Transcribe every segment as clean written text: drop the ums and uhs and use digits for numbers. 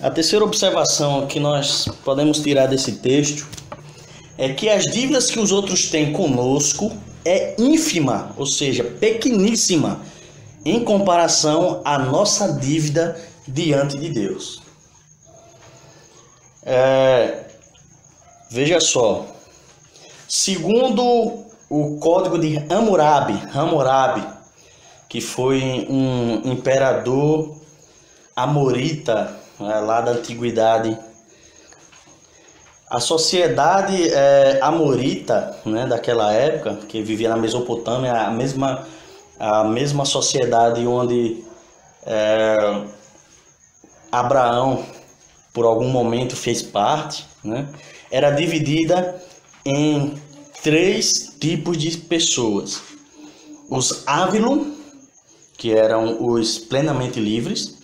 A terceira observação que nós podemos tirar desse texto é que as dívidas que os outros têm conosco é ínfima, ou seja, pequeníssima, em comparação à nossa dívida diante de Deus. Veja só, segundo o Código de Hammurabi, que foi um imperador amorita lá da antiguidade, a sociedade amorita, né, daquela época, que vivia na Mesopotâmia, a mesma sociedade onde Abraão por algum momento fez parte, né, era dividida em 3 tipos de pessoas: os Avilum, que eram os plenamente livres;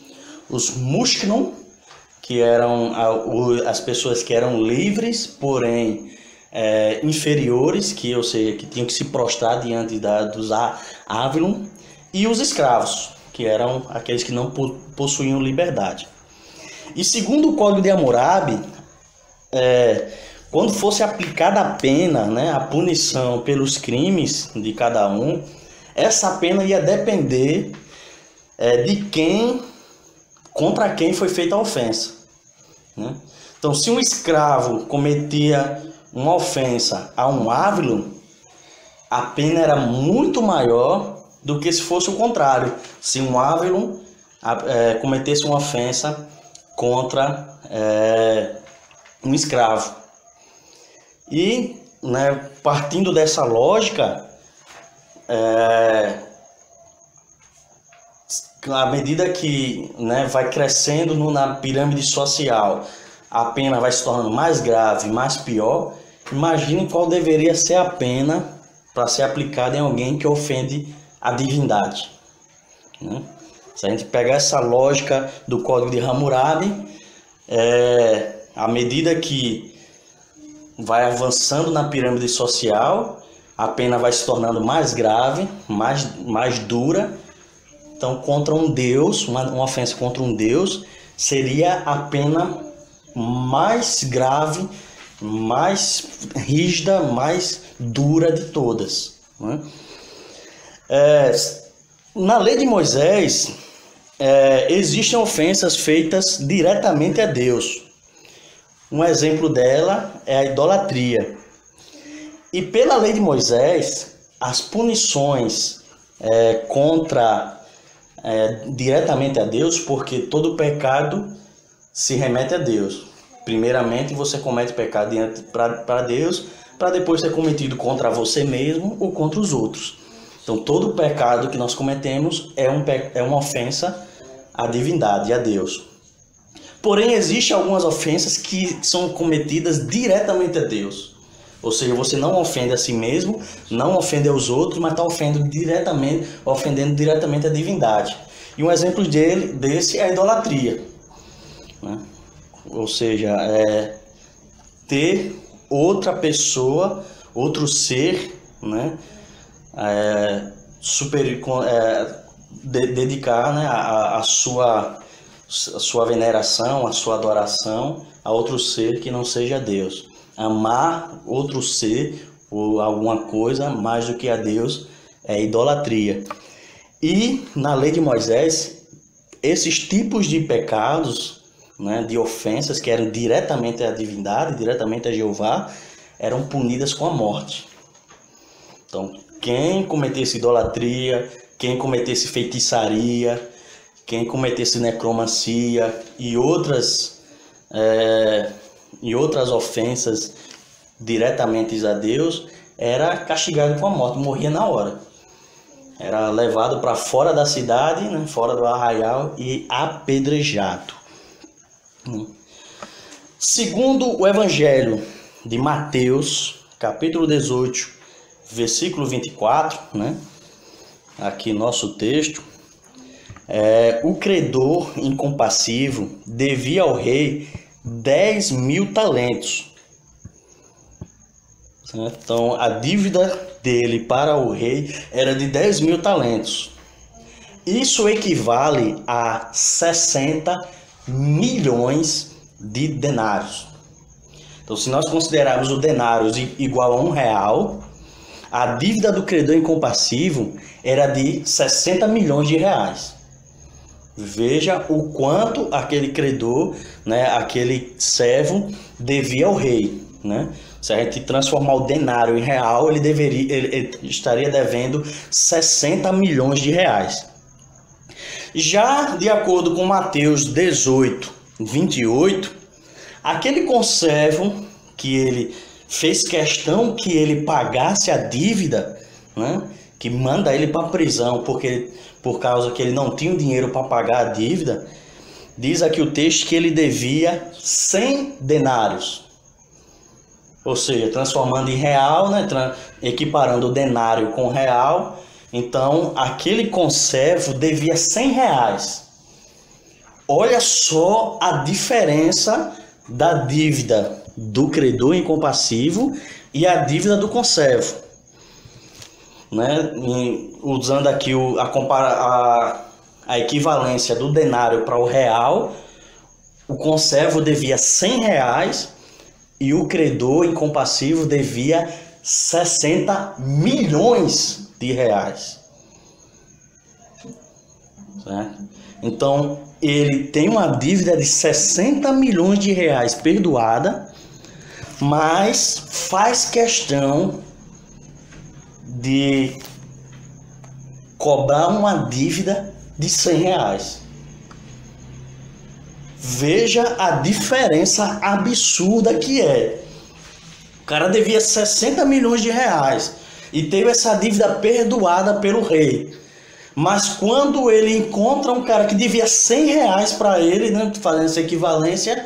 os Mushknon, que eram as pessoas que eram livres, porém inferiores, ou seja, que tinham que se prostrar diante dos Avilum; e os escravos, que eram aqueles que não possuíam liberdade. E segundo o Código de Hammurabi, quando fosse aplicada a pena, né, a punição pelos crimes de cada um, essa pena ia depender contra quem foi feita a ofensa, né? Então, se um escravo cometia uma ofensa a um Avilum, a pena era muito maior do que se fosse o contrário, se um Avilum cometesse uma ofensa contra um escravo. E, né, partindo dessa lógica, à medida que, né, vai crescendo na pirâmide social, a pena vai se tornando mais grave, mais pior. Imagine qual deveria ser a pena para ser aplicada em alguém que ofende a divindade, né? Se a gente pegar essa lógica do Código de Hammurabi, à medida que vai avançando na pirâmide social, a pena vai se tornando mais grave, mais dura. Então, contra um Deus, uma ofensa contra um Deus, seria a pena mais grave, mais rígida, mais dura de todas, né? Na lei de Moisés, existem ofensas feitas diretamente a Deus. Um exemplo dela é a idolatria. E pela lei de Moisés, as punições diretamente a Deus, porque todo pecado se remete a Deus. Primeiramente você comete pecado para Deus, para depois ser cometido contra você mesmo ou contra os outros. Então todo pecado que nós cometemos é uma ofensa à divindade, a Deus. Porém, existem algumas ofensas que são cometidas diretamente a Deus. Ou seja, você não ofende a si mesmo, não ofende aos outros, mas está ofendendo diretamente a divindade. E um exemplo desse é a idolatria, né? Ou seja, ter outra pessoa, outro ser, né, dedicar, né, a sua veneração, a sua adoração a outro ser que não seja Deus. Amar outro ser ou alguma coisa mais do que a Deus é idolatria. E na lei de Moisés, esses tipos de pecados, né, de ofensas que eram diretamente à divindade, diretamente a Jeová, eram punidas com a morte. Então, quem cometesse idolatria, quem cometesse feitiçaria, quem cometesse necromancia e outras ofensas diretamente a Deus, era castigado com a morte, morria na hora. Era levado para fora da cidade, né, fora do arraial, e apedrejado. Segundo o Evangelho de Mateus, capítulo 18, versículo 24, né, aqui nosso texto, o credor incompassivo devia ao rei 10.000 talentos. Então, a dívida dele para o rei era de 10.000 talentos. Isso equivale a 60 milhões de denários. Então, se nós considerarmos o denário igual a R$1, a dívida do credor incompassivo era de 60 milhões de reais. Veja o quanto aquele credor, né, aquele servo, devia ao rei, né? Se a gente transformar o denário em real, ele estaria devendo 60 milhões de reais. Já de acordo com Mateus 18, 28, aquele conservo que ele fez questão que ele pagasse a dívida, né, que manda ele para a prisão por causa que ele não tinha dinheiro para pagar a dívida, diz aqui o texto que ele devia 100 denários. Ou seja, transformando em real, né, equiparando o denário com real. Então, aquele conservo devia 100 reais. Olha só a diferença da dívida do credor incompassivo e a dívida do conservo, né? Usando aqui a equivalência do denário para o real, o conservo devia 100 reais e o credor incompassivo devia 60 milhões de reais. Certo? Então, ele tem uma dívida de 60 milhões de reais perdoada, mas faz questão de cobrar uma dívida de 100 reais. Veja a diferença absurda que é. O cara devia 60 milhões de reais e teve essa dívida perdoada pelo rei. Mas quando ele encontra um cara que devia 100 reais para ele, né, fazendo essa equivalência,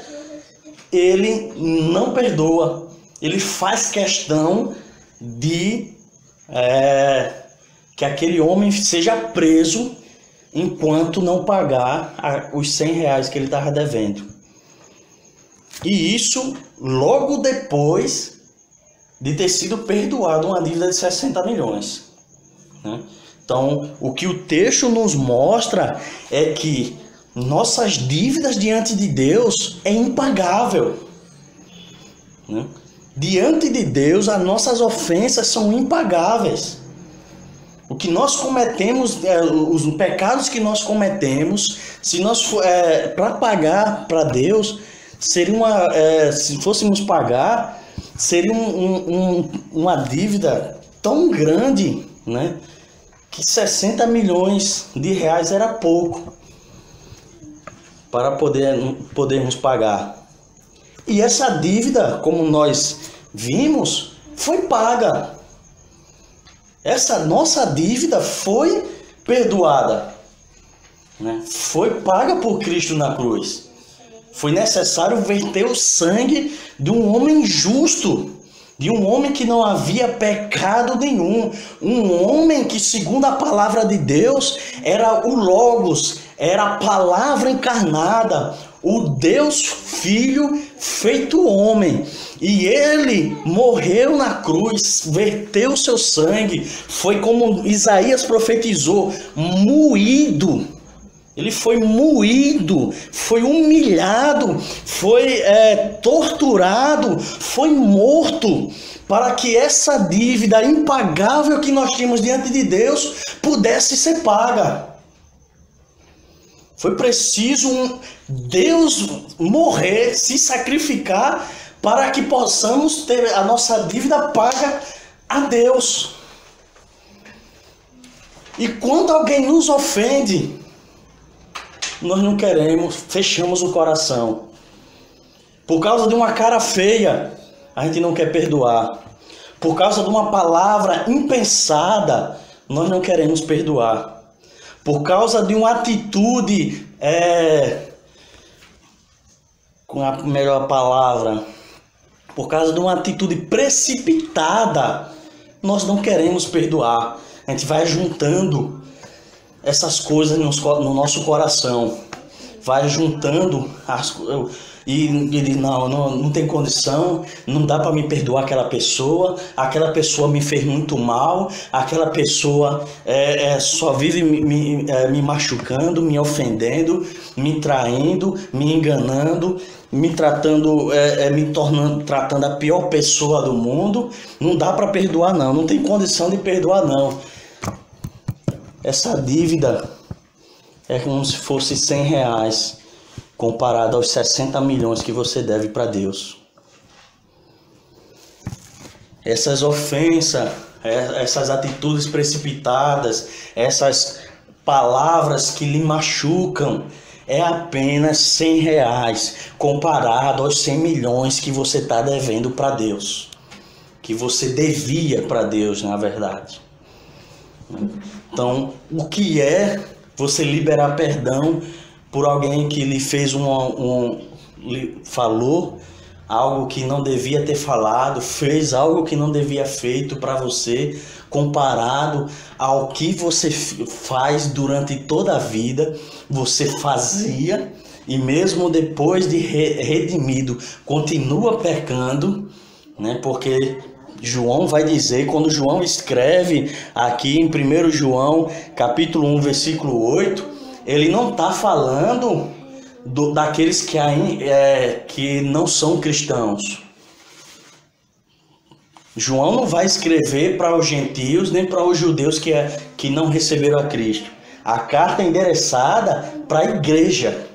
ele não perdoa. Ele faz questão de que aquele homem seja preso enquanto não pagar os 100 reais que ele estava devendo. E isso logo depois de ter sido perdoado uma dívida de 60 milhões. Né? Então, o que o texto nos mostra é que nossas dívidas diante de Deus é impagável. Né? Diante de Deus, as nossas ofensas são impagáveis. O que nós cometemos, os pecados que nós cometemos, se nós para pagar para Deus, seria se fôssemos pagar, seria uma dívida tão grande, né, que 60 milhões de reais era pouco para podermos pagar. E essa dívida, como nós vimos, foi paga. Essa nossa dívida foi perdoada, né? Foi paga por Cristo na cruz. Foi necessário verter o sangue de um homem justo, de um homem que não havia pecado nenhum, um homem que, segundo a palavra de Deus, era o Logos, era a palavra encarnada, o Deus Filho feito homem. E ele morreu na cruz, verteu seu sangue, foi como Isaías profetizou, moído. Ele foi moído, foi humilhado, foi torturado, foi morto, para que essa dívida impagável que nós tínhamos diante de Deus pudesse ser paga. Foi preciso Deus morrer, se sacrificar, para que possamos ter a nossa dívida paga a Deus. E quando alguém nos ofende, nós não queremos, fechamos o coração. Por causa de uma cara feia, a gente não quer perdoar. Por causa de uma palavra impensada, nós não queremos perdoar. Por causa de uma atitude, com a melhor palavra, por causa de uma atitude precipitada, nós não queremos perdoar. A gente vai juntando essas coisas no nosso coração. vai juntando e diz, não tem condição, não dá para me perdoar aquela pessoa me fez muito mal, aquela pessoa só vive me machucando, me ofendendo, me traindo, me enganando, me tratando, tratando a pior pessoa do mundo. Não dá para perdoar não, não tem condição de perdoar não. Essa dívida é como se fosse R$100 comparado aos 60 milhões que você deve para Deus. Essas ofensas, essas atitudes precipitadas, essas palavras que lhe machucam, é apenas R$100 comparado aos 100 milhões que você está devendo para Deus. Que você devia para Deus, na verdade. Então, o que é você liberar perdão por alguém que lhe fez lhe falou algo que não devia ter falado, fez algo que não devia feito para você, comparado ao que você faz durante toda a vida, você fazia, e mesmo depois de redimido, continua pecando, né? Porque João vai dizer, quando João escreve aqui em 1 João, capítulo 1, versículo 8, ele não está falando daqueles que não são cristãos. João não vai escrever para os gentios nem para os judeus que não receberam a Cristo. A carta é endereçada para a igreja,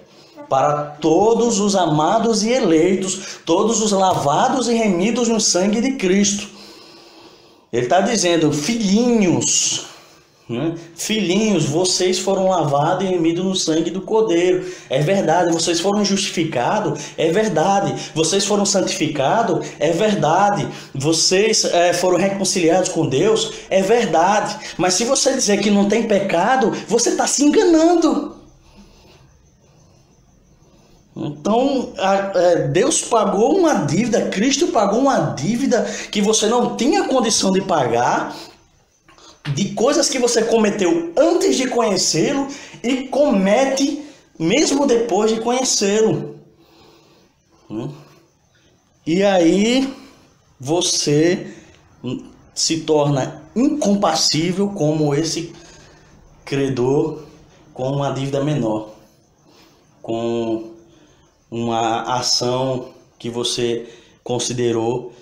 para todos os amados e eleitos, todos os lavados e remidos no sangue de Cristo. Ele está dizendo, filhinhos, né? Filhinhos, vocês foram lavados e remidos no sangue do Cordeiro. É verdade. Vocês foram justificados. É verdade. Vocês foram santificados. É verdade. Vocês foram reconciliados com Deus. É verdade. Mas se você dizer que não tem pecado, você está se enganando. Então, Deus pagou uma dívida, Cristo pagou uma dívida que você não tinha condição de pagar, de coisas que você cometeu antes de conhecê-lo e comete mesmo depois de conhecê-lo. E aí você se torna incompassível como esse credor com uma dívida menor, com uma ação que você considerou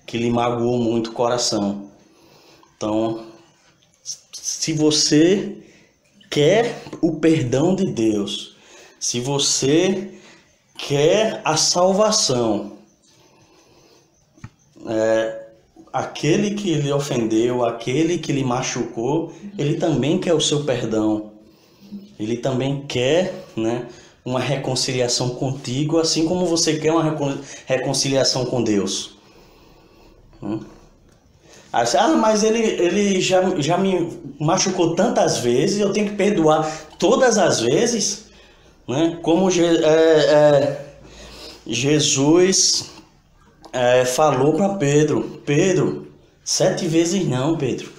que lhe magoou muito o coração. Então, se você quer o perdão de Deus, se você quer a salvação, aquele que lhe ofendeu, aquele que lhe machucou, ele também quer o seu perdão. Ele também quer, né, uma reconciliação contigo, assim como você quer uma reconciliação com Deus. Mas ele já me machucou tantas vezes, eu tenho que perdoar todas as vezes, né? Como Jesus falou para Pedro: Pedro, 7 vezes não, Pedro,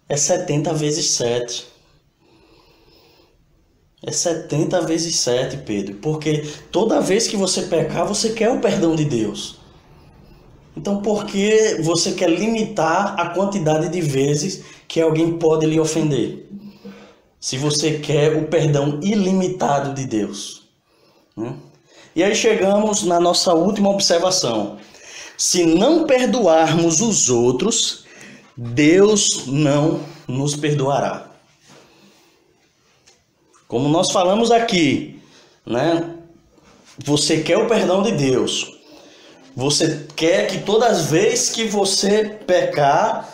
é 70 vezes 7. É 70 vezes 7, Pedro, porque toda vez que você pecar, você quer o perdão de Deus. Então, por que você quer limitar a quantidade de vezes que alguém pode lhe ofender? Se você quer o perdão ilimitado de Deus, né? E aí chegamos na nossa última observação. Se não perdoarmos os outros, Deus não nos perdoará. Como nós falamos aqui, né? Você quer o perdão de Deus. Você quer que todas as vezes que você pecar,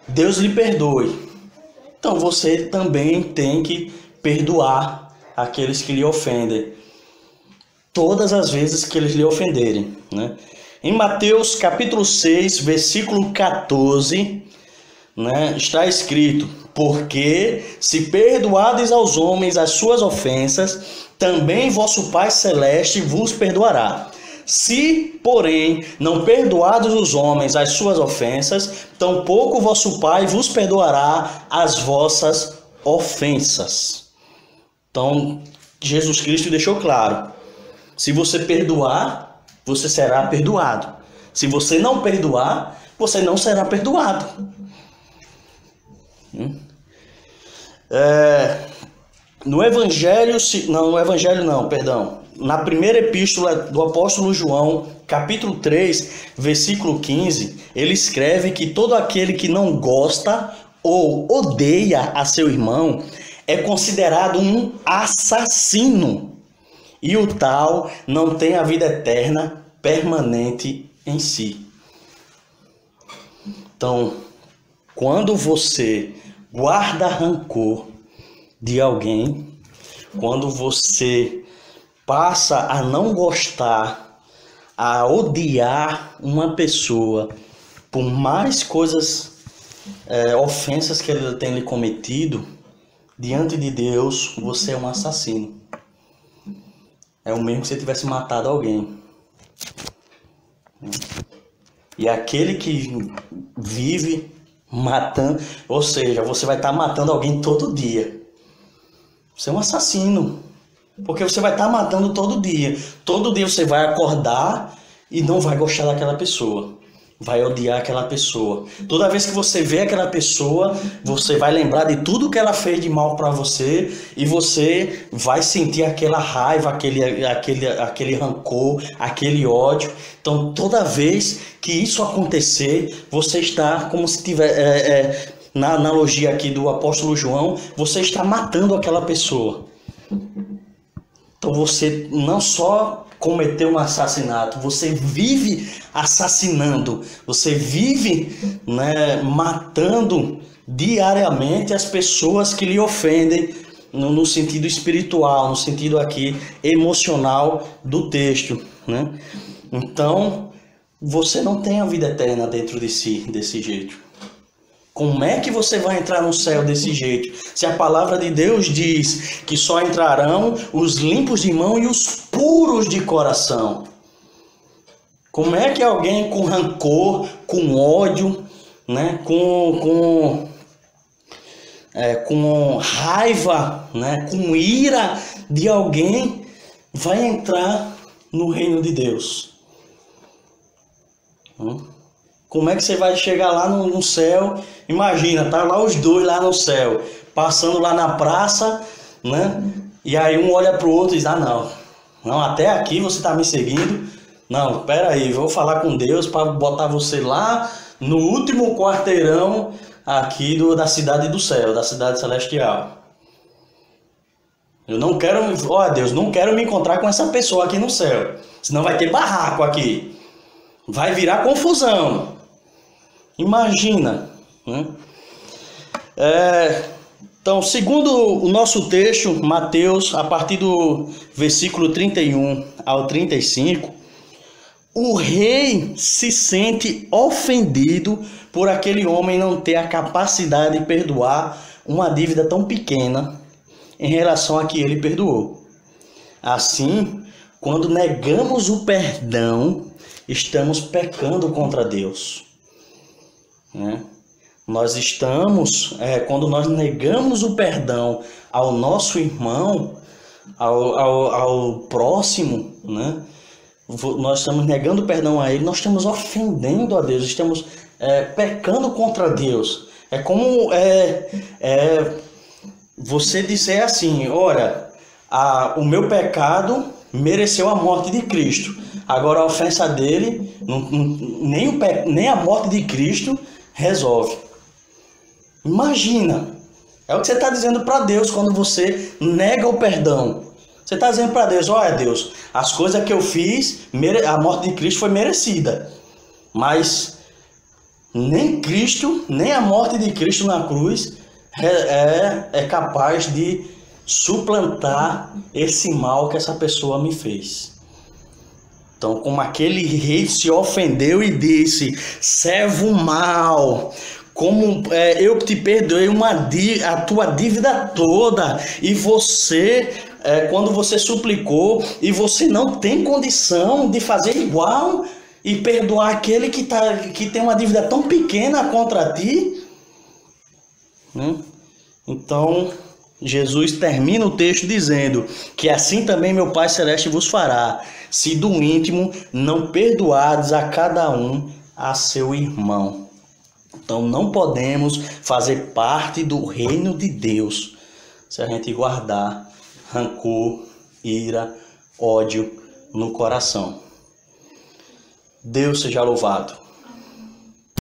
Deus lhe perdoe. Então você também tem que perdoar aqueles que lhe ofendem. Todas as vezes que eles lhe ofenderem, né? Em Mateus capítulo 6, versículo 14, né, está escrito: porque se perdoardes aos homens as suas ofensas, também vosso Pai Celeste vos perdoará. Se, porém, não perdoardes os homens as suas ofensas, tampouco vosso Pai vos perdoará as vossas ofensas. Então, Jesus Cristo deixou claro: se você perdoar, você será perdoado. Se você não perdoar, você não será perdoado. No Evangelho, na primeira epístola do apóstolo João, capítulo 3, versículo 15, ele escreve que todo aquele que não gosta ou odeia a seu irmão é considerado um assassino, e o tal não tem a vida eterna permanente em si. Então, quando você guarda rancor de alguém, quando você passa a não gostar, a odiar uma pessoa, por mais coisas, ofensas que ele tenha lhe cometido, diante de Deus, você é um assassino. É o mesmo que você tivesse matado alguém. E aquele que vive matando, ou seja, você vai estar matando alguém todo dia. Você é um assassino. Porque você vai estar matando todo dia. Todo dia você vai acordar e não vai gostar daquela pessoa. Vai odiar aquela pessoa. Toda vez que você vê aquela pessoa, você vai lembrar de tudo que ela fez de mal para você e você vai sentir aquela raiva, aquele rancor, aquele ódio. Então, toda vez que isso acontecer, você está como se tiver, na analogia aqui do apóstolo João, você está matando aquela pessoa. Então, você não só cometeu um assassinato, você vive assassinando, você vive, matando diariamente as pessoas que lhe ofendem no sentido espiritual, no sentido aqui emocional do texto, né? Então, você não tem a vida eterna dentro de si desse jeito. Como é que você vai entrar no céu desse jeito? Se a palavra de Deus diz que só entrarão os limpos de mão e os puros de coração. Como é que alguém com rancor, com ódio, com raiva, com ira de alguém vai entrar no reino de Deus? Como é que você vai chegar lá no céu? Imagina, tá lá os dois lá no céu, passando lá na praça, E aí um olha pro outro e diz: não, até aqui você tá me seguindo. Não, pera aí, vou falar com Deus para botar você lá no último quarteirão aqui da cidade do céu, da cidade celestial. Eu não quero, Deus, não quero me encontrar com essa pessoa aqui no céu, senão vai ter barraco aqui. Vai virar confusão. Imagina, Então, segundo o nosso texto, Mateus, a partir do versículo 31 ao 35, o rei se sente ofendido por aquele homem não ter a capacidade de perdoar uma dívida tão pequena em relação a que ele perdoou. Assim, quando negamos o perdão, estamos pecando contra Deus. Nós estamos, quando nós negamos o perdão ao nosso irmão, ao próximo, nós estamos negando o perdão a ele, nós estamos ofendendo a Deus, estamos pecando contra Deus. É como você dizer assim: olha, o meu pecado mereceu a morte de Cristo. Agora a ofensa dele, nem a morte de Cristo resolve. Imagina, é o que você está dizendo para Deus quando você nega o perdão. Você está dizendo para Deus: olha, Deus, as coisas que eu fiz, a morte de Cristo foi merecida. Mas nem Cristo, nem a morte de Cristo na cruz é capaz de suplantar esse mal que essa pessoa me fez. Então, como aquele rei se ofendeu e disse: servo mau, como eu te perdoei a tua dívida toda, e você, quando você suplicou, e você não tem condição de fazer igual e perdoar aquele que tem uma dívida tão pequena contra ti. Então, Jesus termina o texto dizendo que assim também meu Pai Celeste vos fará, se do íntimo não perdoardes a cada um a seu irmão. Então não podemos fazer parte do reino de Deus se a gente guardar rancor, ira, ódio no coração. Deus seja louvado.